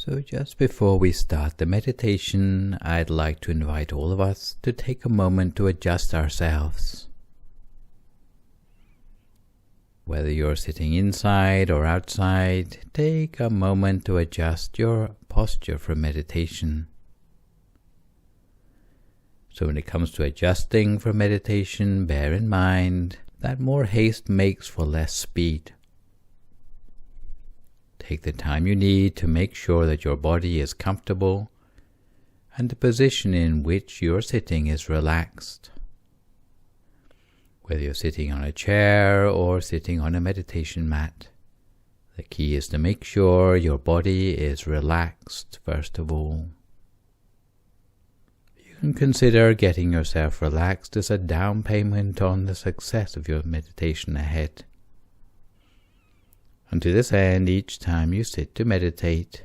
So just before we start the meditation, I'd like to invite all of us to take a moment to adjust ourselves. Whether you're sitting inside or outside, take a moment to adjust your posture for meditation. So when it comes to adjusting for meditation, bear in mind that more haste makes for less speed. Take the time you need to make sure that your body is comfortable and the position in which you're sitting is relaxed. Whether you're sitting on a chair or sitting on a meditation mat, the key is to make sure your body is relaxed first of all. You can consider getting yourself relaxed as a down payment on the success of your meditation ahead. And to this end, each time you sit to meditate,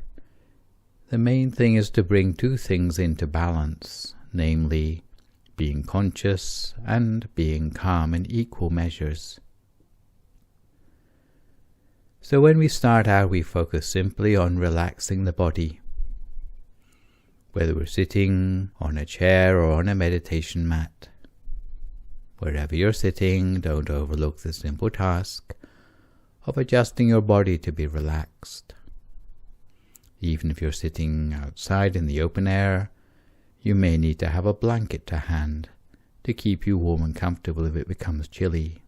the main thing is to bring two things into balance, namely being conscious and being calm in equal measures. So when we start out, we focus simply on relaxing the body. Whether we're sitting on a chair or on a meditation mat, wherever you're sitting, don't overlook the simple task of adjusting your body to be relaxed. Even if you're sitting outside in the open air, you may need to have a blanket to hand to keep you warm and comfortable if it becomes chilly.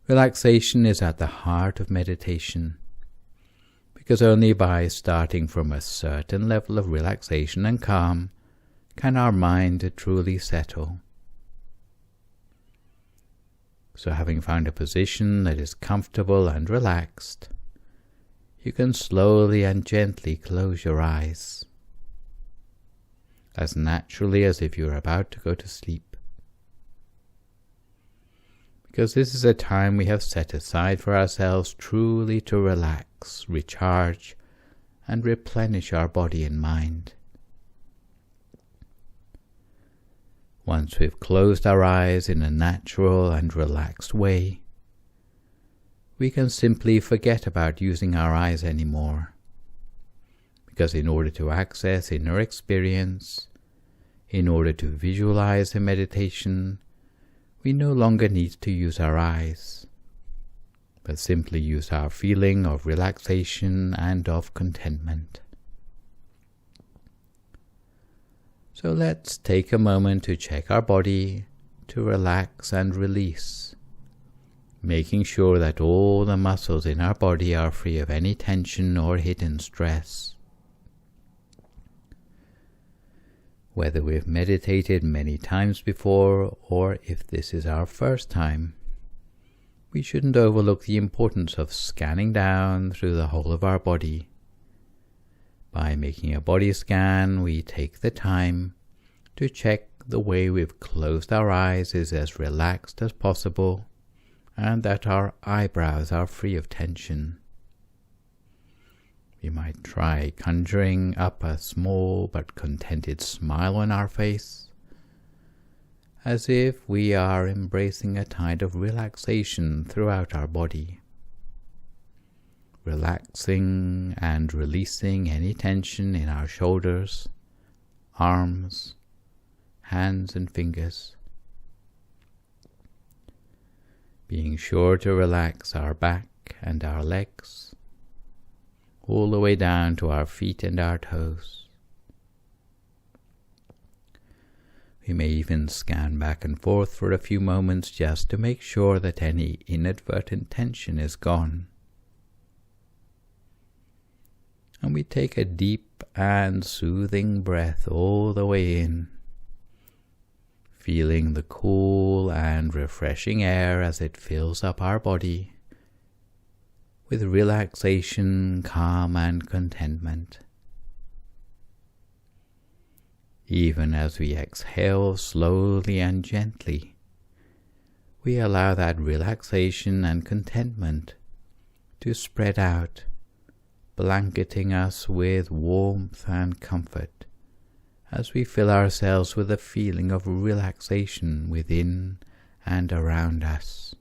Relaxation is at the heart of meditation, because only by starting from a certain level of relaxation and calm can our mind truly settle. So having found a position that is comfortable and relaxed, you can slowly and gently close your eyes, as naturally as if you're about to go to sleep. Because this is a time we have set aside for ourselves truly to relax, recharge, and replenish our body and mind. Once we've closed our eyes in a natural and relaxed way, we can simply forget about using our eyes anymore. Because in order to access inner experience, in order to visualize a meditation, we no longer need to use our eyes, but simply use our feeling of relaxation and of contentment. So let's take a moment to check our body, to relax and release, making sure that all the muscles in our body are free of any tension or hidden stress. Whether we've meditated many times before or if this is our first time, we shouldn't overlook the importance of scanning down through the whole of our body. By making a body scan, we take the time to check the way we've closed our eyes is as relaxed as possible and that our eyebrows are free of tension. We might try conjuring up a small but contented smile on our face, as if we are embracing a tide of relaxation throughout our body. Relaxing and releasing any tension in our shoulders, arms, hands and fingers. Being sure to relax our back and our legs, all the way down to our feet and our toes. We may even scan back and forth for a few moments just to make sure that any inadvertent tension is gone. And we take a deep and soothing breath all the way in, feeling the cool and refreshing air as it fills up our body with relaxation, calm, and contentment. Even as we exhale slowly and gently, we allow that relaxation and contentment to spread out, blanketing us with warmth and comfort as we fill ourselves with a feeling of relaxation within and around us,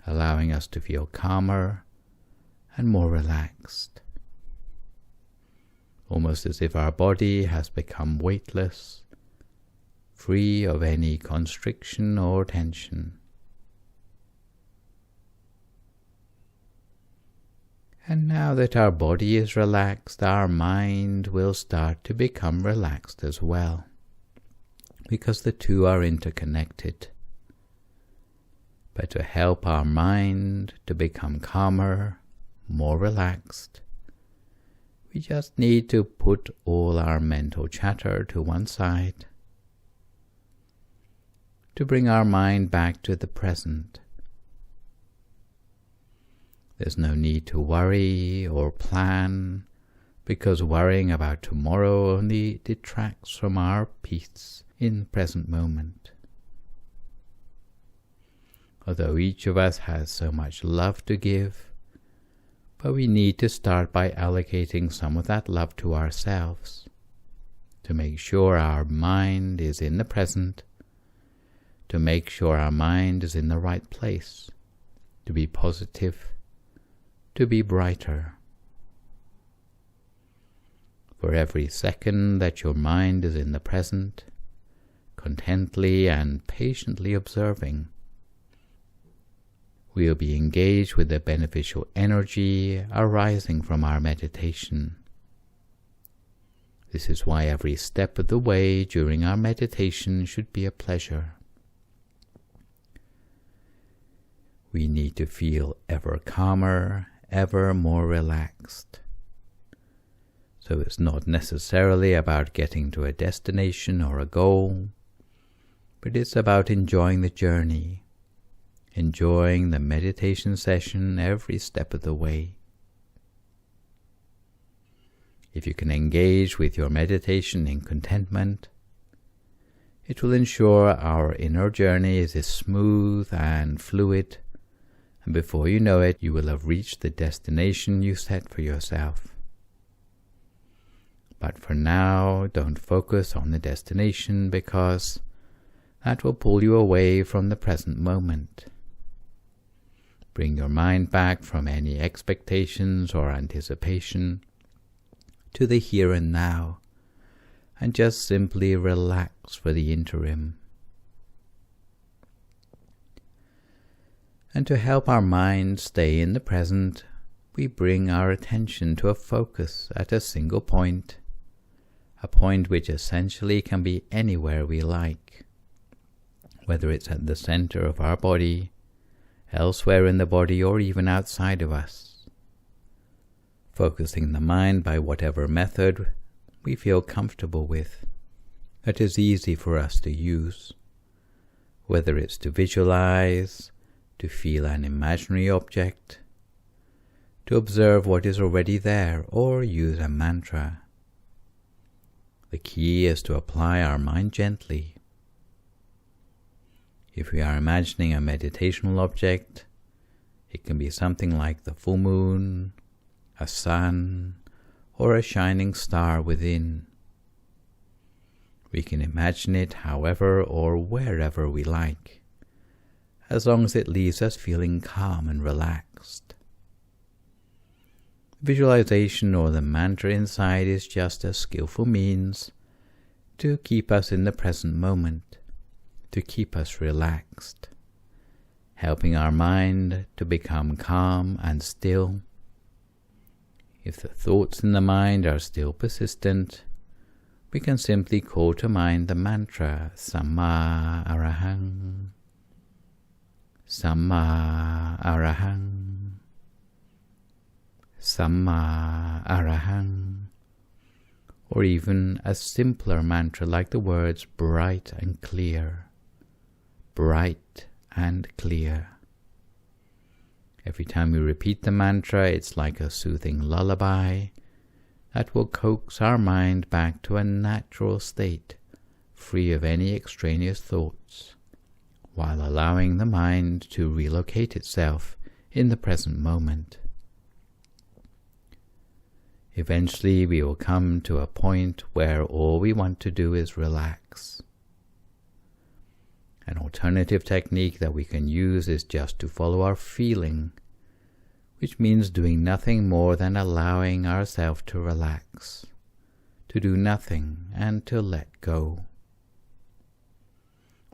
allowing us to feel calmer and more relaxed, almost as if our body has become weightless, free of any constriction or tension. And now that our body is relaxed, our mind will start to become relaxed as well, because the two are interconnected. But to help our mind to become calmer, more relaxed, we just need to put all our mental chatter to one side, to bring our mind back to the present. There's no need to worry or plan, because worrying about tomorrow only detracts from our peace in the present moment. Although each of us has so much love to give, but we need to start by allocating some of that love to ourselves, to make sure our mind is in the present, to make sure our mind is in the right place, to be positive, to be brighter. For every second that your mind is in the present, contently and patiently observing, we'll be engaged with the beneficial energy arising from our meditation. This is why every step of the way during our meditation should be a pleasure. We need to feel ever calmer, ever more relaxed. So it's not necessarily about getting to a destination or a goal, but it's about enjoying the journey, enjoying the meditation session every step of the way. If you can engage with your meditation in contentment, it will ensure our inner journey is as smooth and fluid, and before you know it, you will have reached the destination you set for yourself. But for now, don't focus on the destination, because that will pull you away from the present moment. Bring your mind back from any expectations or anticipation to the here and now, and just simply relax for the interim. And to help our mind stay in the present, we bring our attention to a focus at a single point, a point which essentially can be anywhere we like, whether it's at the center of our body, elsewhere in the body, or even outside of us. Focusing the mind by whatever method we feel comfortable with, that is easy for us to use, whether it's to visualize, to feel an imaginary object, to observe what is already there, or use a mantra. The key is to apply our mind gently. If we are imagining a meditational object, it can be something like the full moon, a sun, or a shining star within. We can imagine it however or wherever we like, as long as it leaves us feeling calm and relaxed. Visualization or the mantra inside is just a skillful means to keep us in the present moment, to keep us relaxed, helping our mind to become calm and still. If the thoughts in the mind are still persistent, we can simply call to mind the mantra Samma Arahang, Samma Arahang, Samma Arahang, or even a simpler mantra like the words bright and clear, bright and clear. Every time we repeat the mantra, it's like a soothing lullaby that will coax our mind back to a natural state, free of any extraneous thoughts, while allowing the mind to relocate itself in the present moment. Eventually, we will come to a point where all we want to do is relax. An alternative technique that we can use is just to follow our feeling, which means doing nothing more than allowing ourselves to relax, to do nothing and to let go.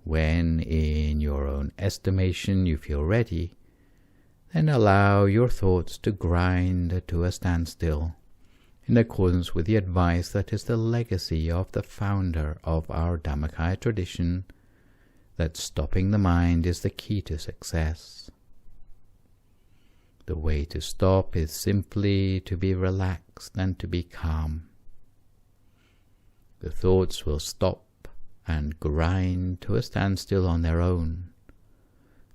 When, in your own estimation, you feel ready, then allow your thoughts to grind to a standstill, in accordance with the advice that is the legacy of the founder of our Dhammakaya tradition, that stopping the mind is the key to success. The way to stop is simply to be relaxed and to be calm. The thoughts will stop and grind to a standstill on their own,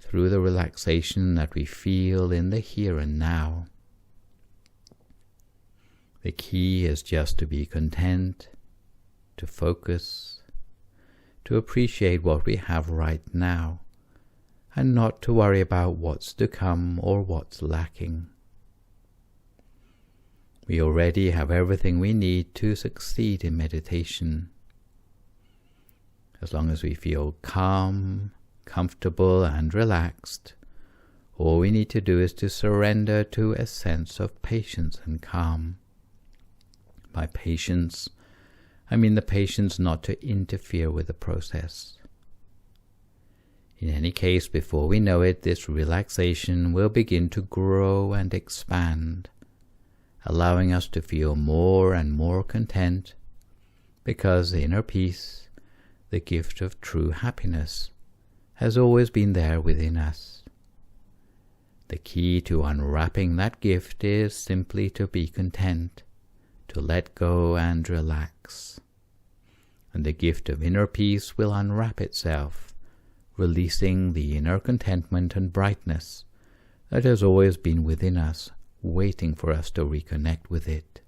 through the relaxation that we feel in the here and now. The key is just to be content, to focus, to appreciate what we have right now, and not to worry about what's to come or what's lacking. We already have everything we need to succeed in meditation. As long as we feel calm, comfortable and relaxed, all we need to do is to surrender to a sense of patience and calm. By patience, I mean the patience not to interfere with the process. In any case, before we know it, this relaxation will begin to grow and expand, allowing us to feel more and more content, because inner peace, the gift of true happiness, has always been there within us. The key to unwrapping that gift is simply to be content, to let go and relax. And the gift of inner peace will unwrap itself, releasing the inner contentment and brightness that has always been within us, waiting for us to reconnect with it.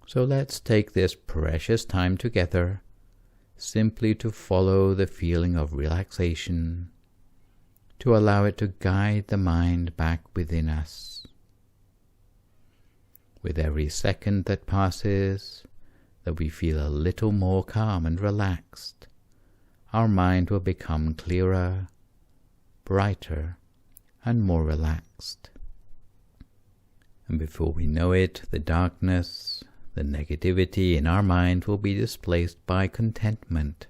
So let's take this precious time together, simply to follow the feeling of relaxation, to allow it to guide the mind back within us. With every second that passes, that we feel a little more calm and relaxed, our mind will become clearer, brighter, and more relaxed. And before we know it, the darkness, the negativity in our mind will be displaced by contentment,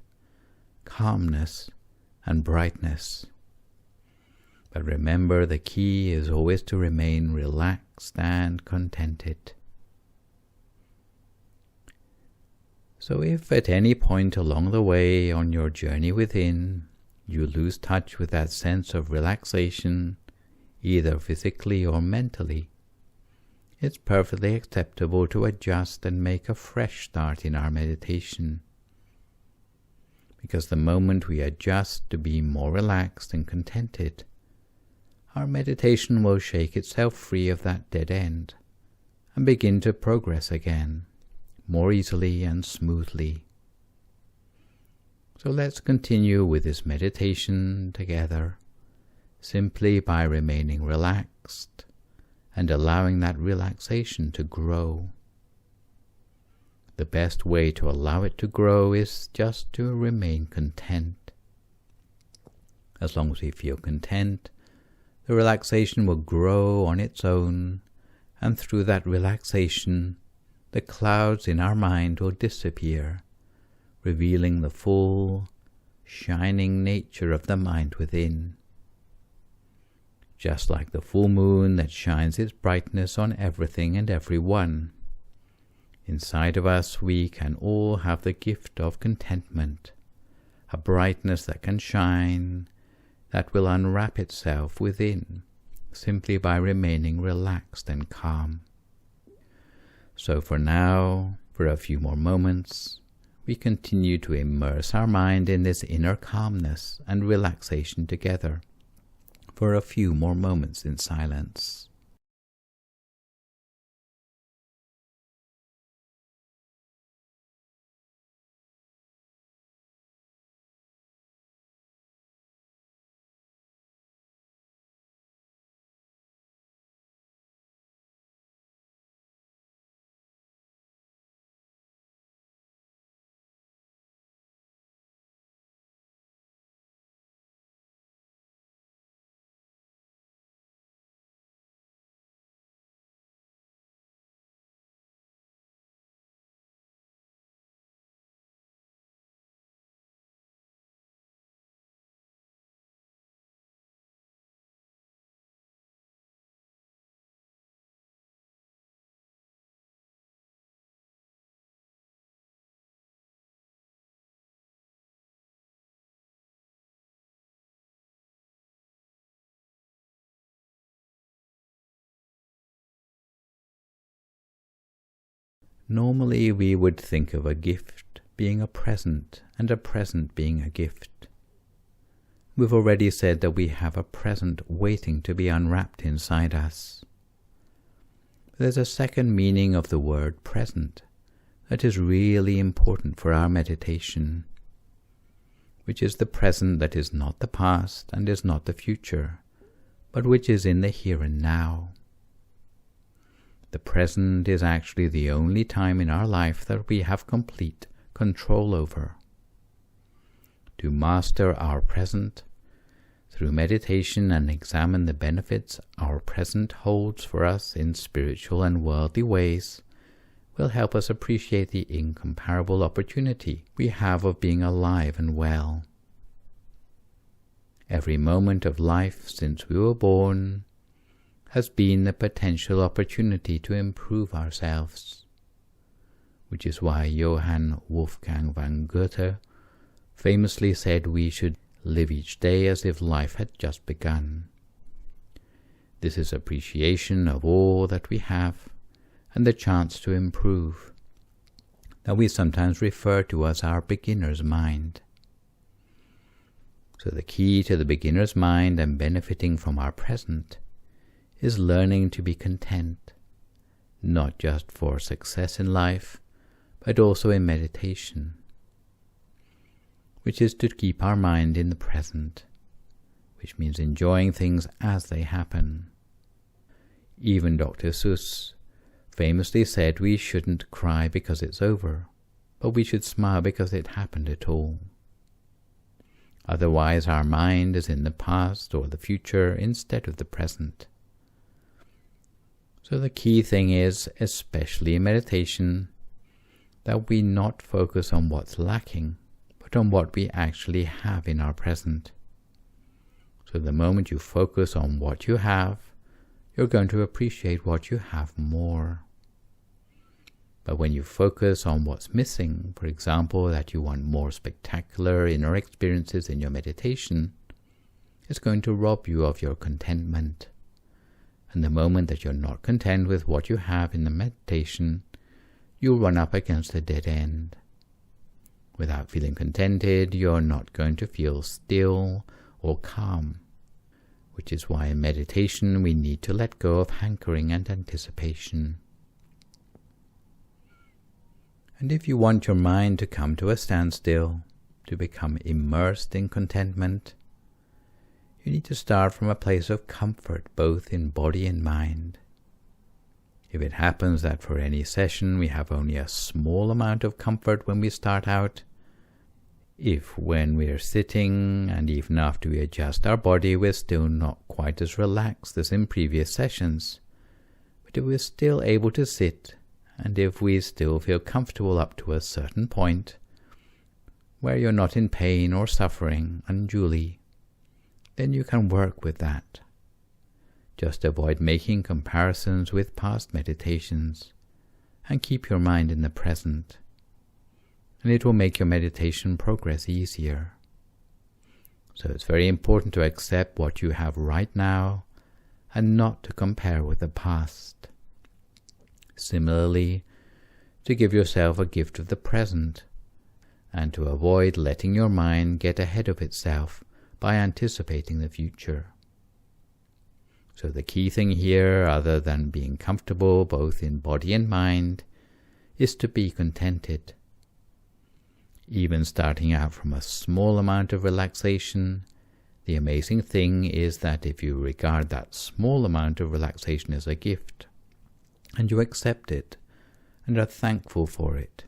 calmness, and brightness. But remember, the key is always to remain relaxed and contented. So if at any point along the way on your journey within, you lose touch with that sense of relaxation, either physically or mentally, it's perfectly acceptable to adjust and make a fresh start in our meditation. Because the moment we adjust to be more relaxed and contented, our meditation will shake itself free of that dead end and begin to progress again, more easily and smoothly. So let's continue with this meditation together, simply by remaining relaxed and allowing that relaxation to grow. The best way to allow it to grow is just to remain content. As long as we feel content, the relaxation will grow on its own, and through that relaxation, the clouds in our mind will disappear, revealing the full, shining nature of the mind within. Just like the full moon that shines its brightness on everything and everyone, inside of us we can all have the gift of contentment, a brightness that can shine, that will unwrap itself within, simply by remaining relaxed and calm. So for now, for a few more moments, we continue to immerse our mind in this inner calmness and relaxation together, for a few more moments in silence. Normally we would think of a gift being a present and a present being a gift. We've already said that we have a present waiting to be unwrapped inside us. There's a second meaning of the word present that is really important for our meditation, which is the present that is not the past and is not the future, but which is in the here and now. The present is actually the only time in our life that we have complete control over. To master our present, through meditation and examine the benefits our present holds for us in spiritual and worldly ways, will help us appreciate the incomparable opportunity we have of being alive and well. Every moment of life since we were born has been the potential opportunity to improve ourselves, which is why Johann Wolfgang von Goethe famously said we should live each day as if life had just begun. This is appreciation of all that we have and the chance to improve, that we sometimes refer to as our beginner's mind. So the key to the beginner's mind and benefiting from our present is learning to be content, not just for success in life, but also in meditation, which is to keep our mind in the present, which means enjoying things as they happen. Even Dr. Seuss famously said we shouldn't cry because it's over, but we should smile because it happened at all. Otherwise our mind is in the past or the future instead of the present. So the key thing is, especially in meditation, that we not focus on what's lacking, but on what we actually have in our present. So the moment you focus on what you have, you're going to appreciate what you have more. But when you focus on what's missing, for example, that you want more spectacular inner experiences in your meditation, it's going to rob you of your contentment. And the moment that you're not content with what you have in the meditation, you'll run up against a dead end. Without feeling contented, you're not going to feel still or calm, which is why in meditation we need to let go of hankering and anticipation. And if you want your mind to come to a standstill, to become immersed in contentment, you need to start from a place of comfort both in body and mind. If it happens that for any session we have only a small amount of comfort when we start out, if when we are sitting and even after we adjust our body we're still not quite as relaxed as in previous sessions, but if we're still able to sit and if we still feel comfortable up to a certain point where you're not in pain or suffering unduly, then you can work with that. Just avoid making comparisons with past meditations and keep your mind in the present, and it will make your meditation progress easier. So it's very important to accept what you have right now and not to compare with the past. Similarly, to give yourself a gift of the present and to avoid letting your mind get ahead of itself by anticipating the future. So the key thing here, other than being comfortable both in body and mind, is to be contented. Even starting out from a small amount of relaxation, the amazing thing is that if you regard that small amount of relaxation as a gift, and you accept it, and are thankful for it,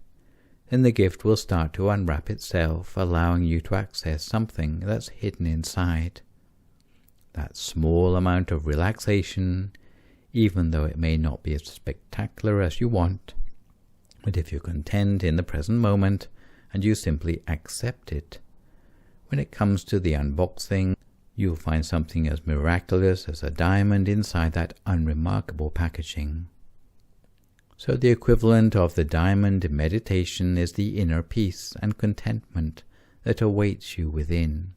then the gift will start to unwrap itself, allowing you to access something that's hidden inside. That small amount of relaxation, even though it may not be as spectacular as you want, but if you're content in the present moment and you simply accept it, when it comes to the unboxing, you'll find something as miraculous as a diamond inside that unremarkable packaging. So the equivalent of the diamond in meditation is the inner peace and contentment that awaits you within.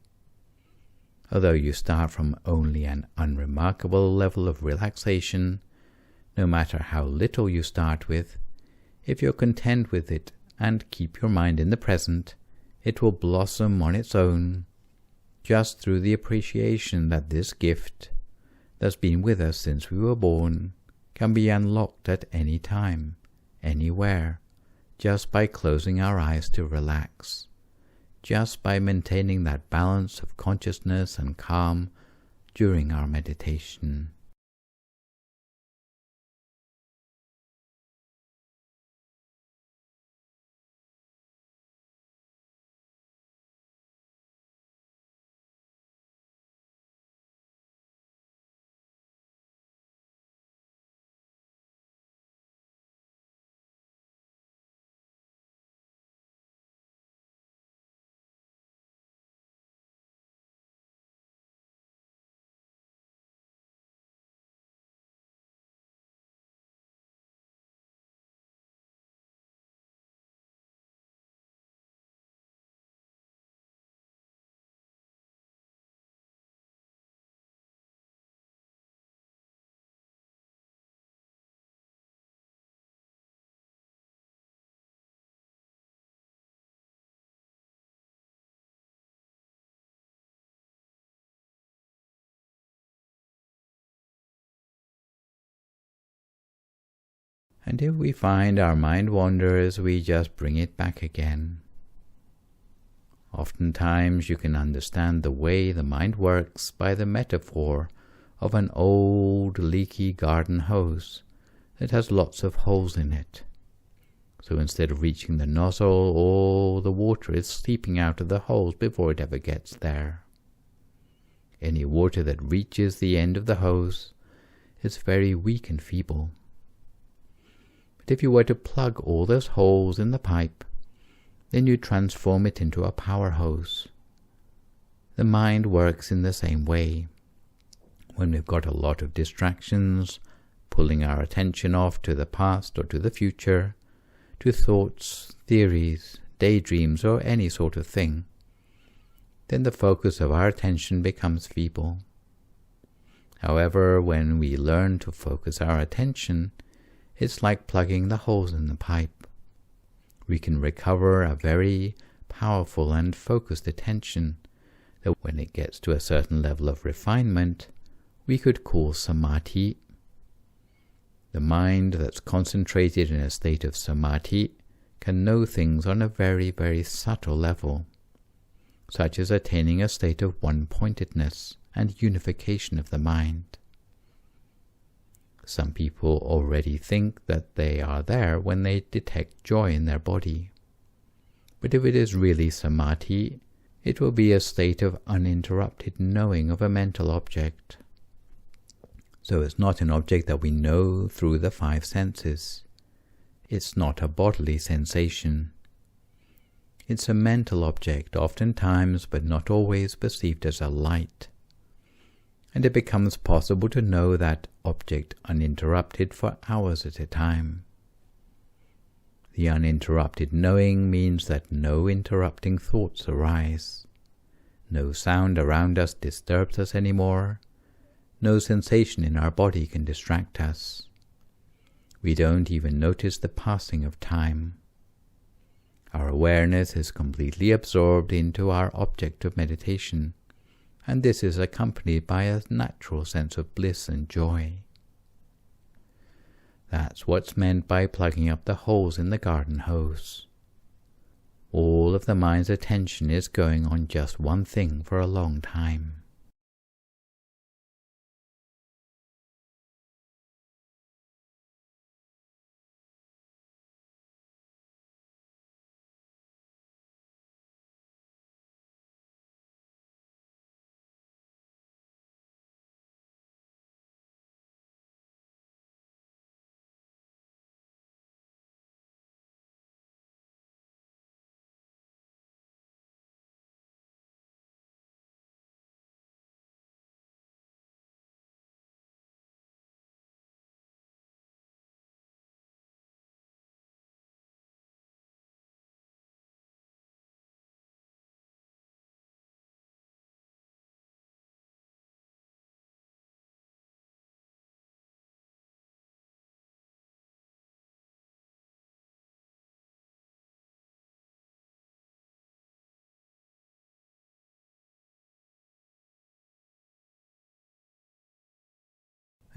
Although you start from only an unremarkable level of relaxation, no matter how little you start with, If you're content with it and keep your mind in the present, it will blossom on its own, just through the appreciation that this gift, that's been with us since we were born, can be unlocked at any time, anywhere, just by closing our eyes to relax, just by maintaining that balance of consciousness and calm during our meditation. And if we find our mind wanders, we just bring it back again. Oftentimes you can understand the way the mind works by the metaphor of an old leaky garden hose that has lots of holes in it. So instead of reaching the nozzle, all the water is seeping out of the holes before it ever gets there. Any water that reaches the end of the hose is very weak and feeble. But if you were to plug all those holes in the pipe, then you transform it into a power hose. The mind works in the same way. When we've got a lot of distractions, pulling our attention off to the past or to the future, to thoughts, theories, daydreams, or any sort of thing, then the focus of our attention becomes feeble. However, when we learn to focus our attention, it's like plugging the holes in the pipe. We can recover a very powerful and focused attention that when it gets to a certain level of refinement, we could call samadhi. The mind that's concentrated in a state of samadhi can know things on a very, very subtle level, such as attaining a state of one-pointedness and unification of the mind. Some people already think that they are there when they detect joy in their body. But if it is really samadhi, it will be a state of uninterrupted knowing of a mental object. So it's not an object that we know through the five senses. It's not a bodily sensation. It's a mental object, oftentimes but not always perceived as a light. And it becomes possible to know that object uninterrupted for hours at a time. The uninterrupted knowing means that no interrupting thoughts arise. No sound around us disturbs us anymore. No sensation in our body can distract us. We don't even notice the passing of time. Our awareness is completely absorbed into our object of meditation, and this is accompanied by a natural sense of bliss and joy. That's what's meant by plugging up the holes in the garden hose. All of the mind's attention is going on just one thing for a long time.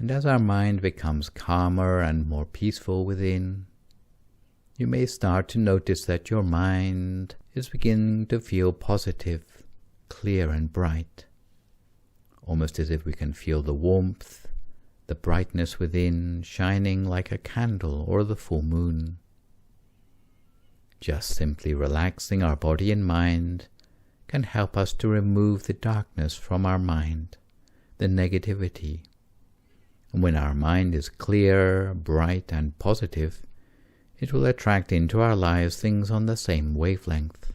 And as our mind becomes calmer and more peaceful within, you may start to notice that your mind is beginning to feel positive, clear and bright, almost as if we can feel the warmth, the brightness within shining like a candle or the full moon. Just simply relaxing our body and mind can help us to remove the darkness from our mind, the negativity. And when our mind is clear, bright and positive, it will attract into our lives things on the same wavelength,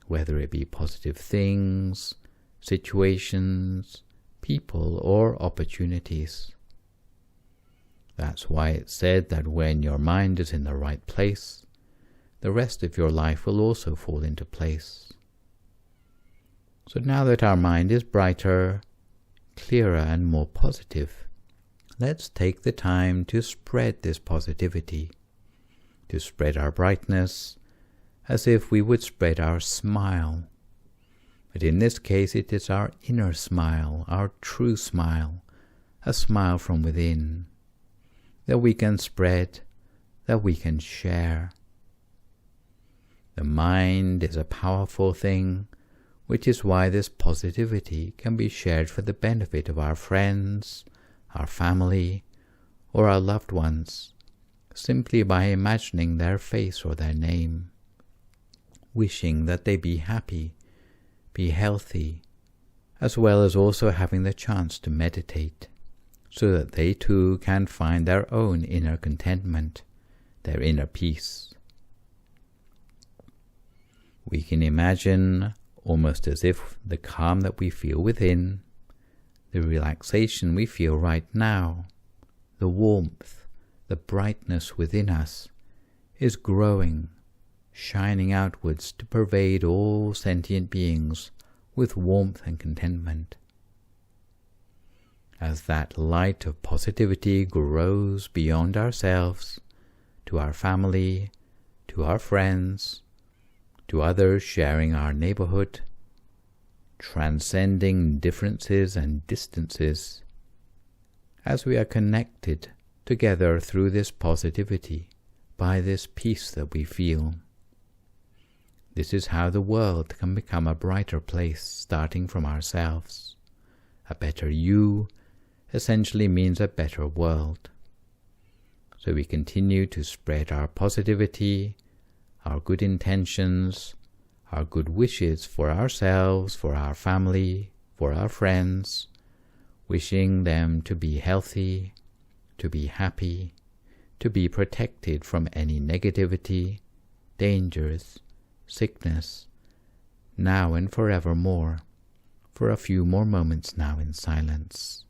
whether it be positive things, situations, people or opportunities. That's why it's said that when your mind is in the right place, the rest of your life will also fall into place. So now that our mind is brighter, clearer and more positive, let's take the time to spread this positivity, to spread our brightness as if we would spread our smile. But in this case it is our inner smile, our true smile, a smile from within, that we can spread, that we can share. The mind is a powerful thing, which is why this positivity can be shared for the benefit of our friends, our family, or our loved ones, simply by imagining their face or their name, wishing that they be happy, be healthy, as well as also having the chance to meditate, so that they too can find their own inner contentment, their inner peace. We can imagine, almost as if the calm that we feel within, the relaxation we feel right now, the warmth, the brightness within us, is growing, shining outwards to pervade all sentient beings with warmth and contentment. As that light of positivity grows beyond ourselves, to our family, to our friends, to others sharing our neighborhood, transcending differences and distances, as we are connected together through this positivity, by this peace that we feel. This is how the world can become a brighter place, starting from ourselves. A better you essentially means a better world. So we continue to spread our positivity, our good intentions, our good wishes for ourselves, for our family, for our friends, wishing them to be healthy, to be happy, to be protected from any negativity, dangers, sickness, now and forevermore, for a few more moments now in silence.